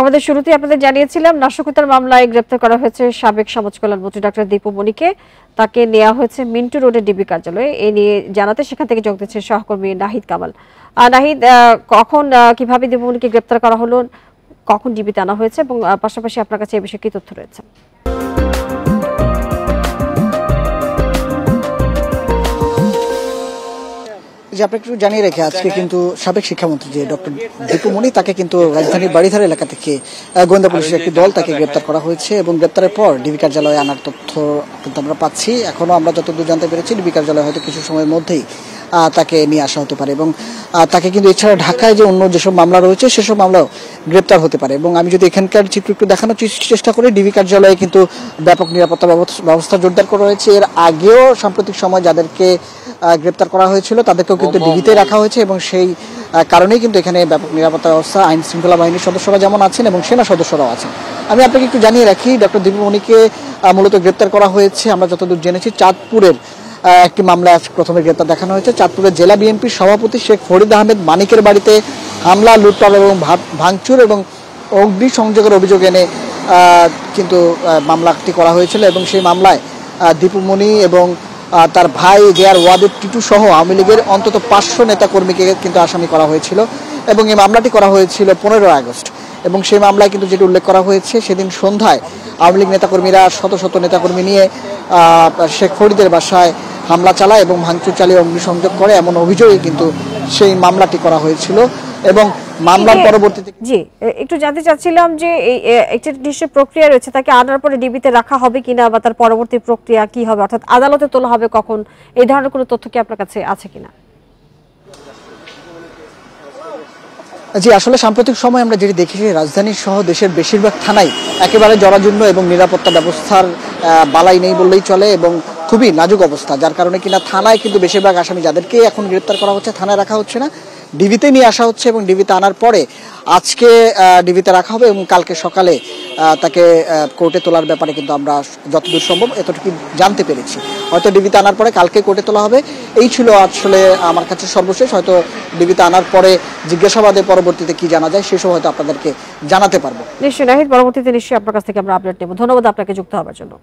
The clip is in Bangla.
আমাদের শুরুতেই আপনাদের জানিয়েছিলাম নাশকতার মামলায় গ্রেপ্তার করা হয়েছে সাবেক সমাজ কল্যাণ মন্ত্রী ডক্টর দীপু মনিকে। তাকে নেওয়া হয়েছে মিন্টু রোডের ডিবি কার্যালয়ে। এ নিয়ে জানাতে সেখান থেকে যোগ দিচ্ছেন সহকর্মী নাহিদ কামাল। নাহিদ, কখন কিভাবে দীপু মনিকে গ্রেপ্তার করা হলো, কখন ডিবিতে আনা হয়েছে এবং পাশাপাশি আপনার কাছে এই বিষয়ে কি তথ্য রয়েছে? যে আপনাকে একটু জানিয়ে রেখে আজকে কিন্তু সাবেক শিক্ষামন্ত্রী যে ডক্টর দীপু মনি তাকে কিন্তু রাজধানীর বাড়িধারা এলাকা থেকে গোয়েন্দা পুলিশের একটি দল তাকে গ্রেপ্তার করা হয়েছে এবং গ্রেপ্তারের পর ডিবি কার্যালয়ে আনার তথ্য কিন্তু আমরা পাচ্ছি। এখনো আমরা যতদূর জানতে পেরেছি ডিবি কার্যালয়ে হয়তো কিছু সময়ের মধ্যেই তাকে নিয়ে আসা হতে পারে এবং তাকে কিন্তু এছাড়া ঢাকায় যে অন্য যেসব মামলা রয়েছে সেসব মামলাও গ্রেপ্তার হতে পারে। এবং আমি যদি এখানকার চিত্র একটু দেখানোর চেষ্টা করি, ডিবি কার্যালয়ে কিন্তু ব্যাপক নিরাপত্তা ব্যবস্থা জোরদার করা হয়েছে। এর আগেও সাম্প্রতিক সময় যাদেরকে গ্রেপ্তার করা হয়েছিল তাদেরকেও কিন্তু ডিবিতে রাখা হয়েছে এবং সেই কারণেই কিন্তু এখানে ব্যাপক নিরাপত্তা ব্যবস্থা, আইন শৃঙ্খলা বাহিনীর সদস্যরা যেমন আছেন এবং সেনা সদস্যরাও আছেন। আমি আপনাকে একটু জানিয়ে রাখি, ডক্টর দীপু মনিকে মূলত গ্রেপ্তার করা হয়েছে আমরা যতদূর জেনেছি চাঁদপুরের একটি মামলায় প্রথমে গ্রেপ্তার দেখানো হয়েছে। চাঁদপুরের জেলা বিএনপির সভাপতি শেখ ফরিদ আহমেদ মানিকের বাড়িতে হামলা, লুটপাট এবং ভাঙচুর এবং অগ্নিসংযোগের অভিযোগ এনে কিন্তু মামলাটি করা হয়েছিল এবং সেই মামলায় দীপু মনি এবং তার ভাই জেআর ওয়াদেদ টিটু সহ আওয়ামী লীগের অন্তত 500 নেতাকর্মীকে কিন্তু আসামি করা হয়েছিল এবং এই মামলাটি করা হয়েছিল 15 আগস্ট। এবং সেই মামলায় কিন্তু যেটি উল্লেখ করা হয়েছে, সেদিন সন্ধ্যায় আওয়ামী লীগ নেতাকর্মীরা শত শত নেতাকর্মী নিয়ে শেখ ফরিদের বাসায় হামলা চালায় এবং ভাঙচুর চালিয়ে অগ্নিসংযোগ করে, এমন অভিযোগে কিন্তু সেই মামলাটি করা হয়েছিল। এবং মামলার পরবর্তীতে একটু জানতে চাচ্ছিলাম যে একটা নিশ্চয় প্রক্রিয়া রয়েছে, তাকে আনার পরে ডিবিতে রাখা হবে কিনা বা তার পরবর্তী প্রক্রিয়া কি হবে, অর্থাৎ আদালতে তোলা হবে কখন, এই ধরনের কোনো তথ্য কি আপনার কাছে আছে কিনা? জি, আসলে সাম্প্রতিক সময় আমরা যেটি দেখেছি রাজধানী সহ দেশের বেশিরভাগ থানায় একেবারে জরাজীর্ণ এবং নিরাপত্তা ব্যবস্থার বালাই নেই বললেই চলে এবং খুবই নাজুক অবস্থা, যার কারণে কিনা থানায় কিন্তু বেশিরভাগ আসামি যাদেরকে এখন গ্রেপ্তার করা হচ্ছে থানায় রাখা হচ্ছে না, ডিবিতে নিয়ে আসা হচ্ছে এবং ডিবিতে আনার পরে আজকে ডিবিতে রাখা হবে এবং কালকে সকালে তাকে কোর্টে তোলার ব্যাপারে কিন্তু আমরা যতদূর সম্ভব এতটুকু জানতে পেরেছি। হয়তো ডিবিতে আনার পরে কালকে কোর্টে তোলা হবে, এই ছিল আসলে আমার কাছে সর্বশেষ। হয়তো ডিবিতে আনার পরে জিজ্ঞাসাবাদে পরবর্তীতে কি জানা যায় সেসব হয়তো আপনাদেরকে জানাতে পারবো। নিশ্চয়ই নাহিদ, পরবর্তীতে নিশ্চয়ই আপনার কাছ থেকে আমরা আপডেট নেব। ধন্যবাদ আপনাকে যুক্ত হওয়ার জন্য।